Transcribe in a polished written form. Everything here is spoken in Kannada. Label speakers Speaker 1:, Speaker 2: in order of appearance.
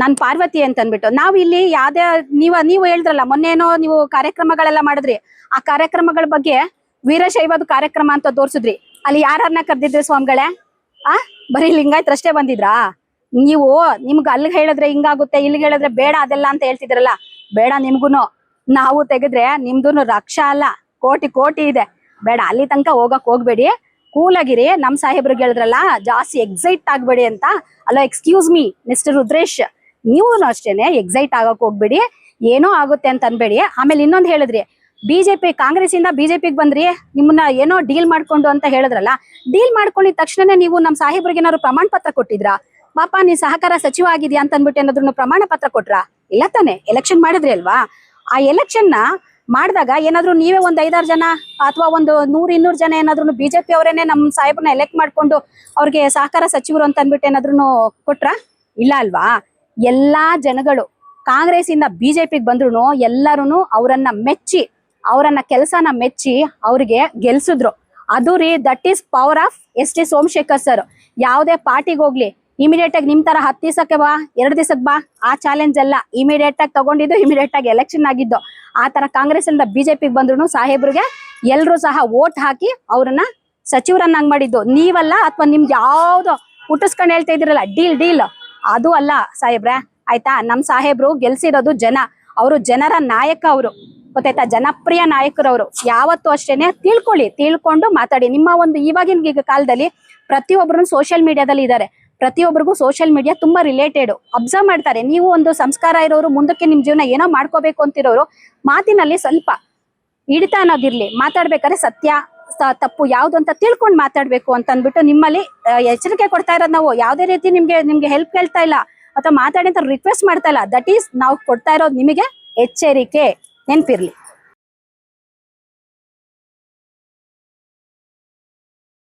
Speaker 1: ನಾನ್ ಪಾರ್ವತಿ ಅಂತ ಅಂದ್ಬಿಟ್ಟು ನಾವ್ ಇಲ್ಲಿ ಯಾವ್ದೇ ನೀವು ಹೇಳಿದ್ರಲ್ಲ ಮೊನ್ನೇನೋ ನೀವು ಕಾರ್ಯಕ್ರಮಗಳೆಲ್ಲ ಮಾಡಿದ್ರಿ. ಆ ಕಾರ್ಯಕ್ರಮಗಳ ಬಗ್ಗೆ ವೀರಶೈವದ ಕಾರ್ಯಕ್ರಮ ಅಂತ ತೋರ್ಸಿದ್ರಿ. ಅಲ್ಲಿ ಯಾರನ್ನ ಕರ್ದಿದ್ರಿ ಸ್ವಾಮಿಗಳೇ? ಬರೀ ಲಿಂಗಾಯತ್ರಷ್ಟೇ ಬಂದಿದ್ರಾ? ನೀವು ನಿಮ್ಗೆ ಅಲ್ಲಿಗೆ ಹೇಳಿದ್ರೆ ಹಿಂಗಾಗುತ್ತೆ, ಇಲ್ಲಿಗೆ ಹೇಳಿದ್ರೆ ಬೇಡ ಅದೆಲ್ಲ ಅಂತ ಹೇಳ್ತಿದ್ರಲ್ಲ, ಬೇಡ ನಿಮ್ಗುನು. ನಾವು ತೆಗೆದ್ರೆ ನಿಮ್ದುನು ರಕ್ಷಾ ಅಲ್ಲ, ಕೋಟಿ ಕೋಟಿ ಇದೆ. ಬೇಡ, ಅಲ್ಲಿ ತನಕ ಹೋಗ್ಬೇಡಿ, ಕೂಲಾಗಿರಿ. ನಮ್ ಸಾಹೇಬ್ರಿಗೆ ಹೇಳಿದ್ರಲ್ಲ, ಜಾಸ್ತಿ ಎಕ್ಸೈಟ್ ಆಗ್ಬೇಡಿ ಅಂತ. ಅಲ್ಲ, ಎಕ್ಸ್ಕ್ಯೂಸ್ ಮೀ ಮಿಸ್ಟರ್ ರುದ್ರೇಶ್, ನೀವು ಅಷ್ಟೇನೆ ಎಕ್ಸೈಟ್ ಆಗಕ್ ಹೋಗ್ಬೇಡಿ, ಏನೋ ಆಗುತ್ತೆ ಅಂತ ಅನ್ಬೇಡಿ. ಆಮೇಲೆ ಇನ್ನೊಂದು ಹೇಳಿದ್ರಿ, ಬಿಜೆಪಿ ಕಾಂಗ್ರೆಸ್ ಇಂದ ಬಿಜೆಪಿಗೆ ಬಂದ್ರಿ, ನಿಮ್ಮನ್ನ ಏನೋ ಡೀಲ್ ಮಾಡ್ಕೊಂಡು ಅಂತ ಹೇಳಿದ್ರಲ್ಲ. ಡೀಲ್ ಮಾಡ್ಕೊಂಡಿದ ತಕ್ಷಣನೇ ನೀವು ನಮ್ ಸಾಹೇಬ್ರಿಗೆ ಏನಾದ್ರು ಪ್ರಮಾಣ ಪತ್ರ ಕೊಟ್ಟಿದ್ರಾ? ಪಾಪ ನೀ ಸಹಕಾರ ಸಚಿವ ಆಗಿದ್ಯಾ ಅಂತ ಅನ್ಬಿಟ್ಟು ಏನಾದ್ರು ಪ್ರಮಾಣ ಪತ್ರ ಕೊಟ್ರಾ? ಇಲ್ಲ ತಾನೆ. ಎಲೆಕ್ಷನ್ ಮಾಡಿದ್ರಿ ಅಲ್ವಾ? ಆ ಎಲೆಕ್ಷನ್ ನ ಮಾಡಿದಾಗ ಏನಾದ್ರು ನೀವೇ ಒಂದ್ 5-6 ಜನ ಅಥವಾ ಒಂದು 100-200 ಜನ ಏನಾದ್ರು ಬಿಜೆಪಿ ಅವರೇನೆ ನಮ್ ಸಾಹೇಬ್ರನ್ನ ಎಲೆಕ್ಟ್ ಮಾಡ್ಕೊಂಡು ಅವ್ರಿಗೆ ಸಹಕಾರ ಸಚಿವರು ಅಂತ ಅನ್ಬಿಟ್ಟು ಏನಾದ್ರು ಕೊಟ್ರ? ಇಲ್ಲ ಅಲ್ವಾ? ಎಲ್ಲಾ ಜನಗಳು ಕಾಂಗ್ರೆಸ್ ಇಂದ ಬಿಜೆಪಿಗೆ ಬಂದ್ರು ಎಲ್ಲರೂ ಅವರನ್ನ ಮೆಚ್ಚಿ, ಅವರನ್ನ ಕೆಲಸನ ಮೆಚ್ಚಿ ಅವ್ರಿಗೆ ಗೆಲ್ಸಿದ್ರು. ಅದು ರೀ, that is power of S T. Somashekar sir. ಯಾವುದೇ ಪಾರ್ಟಿಗೆ ಹೋಗ್ಲಿ, ಇಮಿಡಿಯೇಟ್ ಆಗಿ ನಿಮ್ ತರ 10 ದಿವಸಕ್ಕೆ ಬಾ, 2 ದಿವಸಕ್ಕೆ ಬಾ, ಆ ಚಾಲೆಂಜ್ ಎಲ್ಲ ಇಮಿಡಿಯೇಟ್ ಆಗಿ ತಗೊಂಡಿದ್ದು, ಇಮಿಡಿಯೇಟ್ ಆಗಿ ಎಲೆಕ್ಷನ್ ಆಗಿದ್ದು. ಆ ತರ ಕಾಂಗ್ರೆಸ್ ಇಂದ ಬಿಜೆಪಿಗೆ ಬಂದ್ರು ಸಾಹೇಬ್ರಿಗೆ ಎಲ್ರು ಸಹ ವೋಟ್ ಹಾಕಿ ಅವ್ರನ್ನ ಸಚಿವರನ್ನಾಗಿ ಮಾಡಿದ್ದು ನೀವಲ್ಲ. ಅಥವಾ ನಿಮ್ಗೆ ಯಾವ್ದು ಹುಟ್ಟಿಸ್ಕೊಂಡು ಹೇಳ್ತಾ ಇದ್ರಲ್ಲ ಡೀಲ್, ಅದು ಅಲ್ಲ ಸಾಹೇಬ್ರೆ, ಆಯ್ತಾ? ನಮ್ ಸಾಹೇಬ್ರು ಗೆಲ್ಸಿರೋದು ಜನ, ಅವರು ಜನರ ನಾಯಕ, ಅವರು ಗೊತ್ತಾಯ್ತಾ? ಜನಪ್ರಿಯ ನಾಯಕರವರು. ಯಾವತ್ತೂ ಅಷ್ಟೇನೆ ತಿಳ್ಕೊಂಡು ಮಾತಾಡಿ. ನಿಮ್ಮ ಒಂದು ಇವಾಗಿನ ಕಾಲದಲ್ಲಿ ಪ್ರತಿಯೊಬ್ಬರು ಸೋಷಿಯಲ್ ಮೀಡಿಯಾದಲ್ಲಿ ಇದ್ದಾರೆ. ಪ್ರತಿಯೊಬ್ಬರಿಗೂ ಸೋಷಿಯಲ್ ಮೀಡಿಯಾ ತುಂಬಾ ರಿಲೇಟೆಡ್. ಅಬ್ಸರ್ವ್ ಮಾಡ್ತಾರೆ. ನೀವು ಒಂದು ಸಂಸ್ಕಾರ ಇರೋರು, ಮುಂದಕ್ಕೆ ನಿಮ್ ಜೀವನ ಏನೋ ಮಾಡ್ಕೋಬೇಕು ಅಂತಿರೋರು, ಮಾತಿನಲ್ಲಿ ಸ್ವಲ್ಪ ಹಿಡಿತ ಅನ್ನೋದಿರ್ಲಿ. ಮಾತಾಡ್ಬೇಕಾದ್ರೆ ಸತ್ಯ ತಪ್ಪು ಯಾವ್ದು ಅಂತ ತಿಳ್ಕೊಂಡು ಮಾತಾಡ್ಬೇಕು ಅಂತ ಅಂದ್ಬಿಟ್ಟು ನಿಮ್ಮಲ್ಲಿ ಎಚ್ಚರಿಕೆ ಕೊಡ್ತಾ ಇರೋದು ನಾವು. ಯಾವ್ದೇ ರೀತಿ ನಿಮ್ಗೆ ಹೆಲ್ಪ್ ಕೇಳ್ತಾ ಇಲ್ಲ ಅಥವಾ ಮಾತಾಡಿ ಅಂತ ರಿಕ್ವೆಸ್ಟ್ ಮಾಡ್ತಾ ಇಲ್ಲ. ದಟ್ ಈಸ್ ನಾವು ಕೊಡ್ತಾ ಇರೋದು ನಿಮಗೆ ಎಚ್ಚರಿಕೆ, ನೆನ್ಪಿರ್ಲಿ.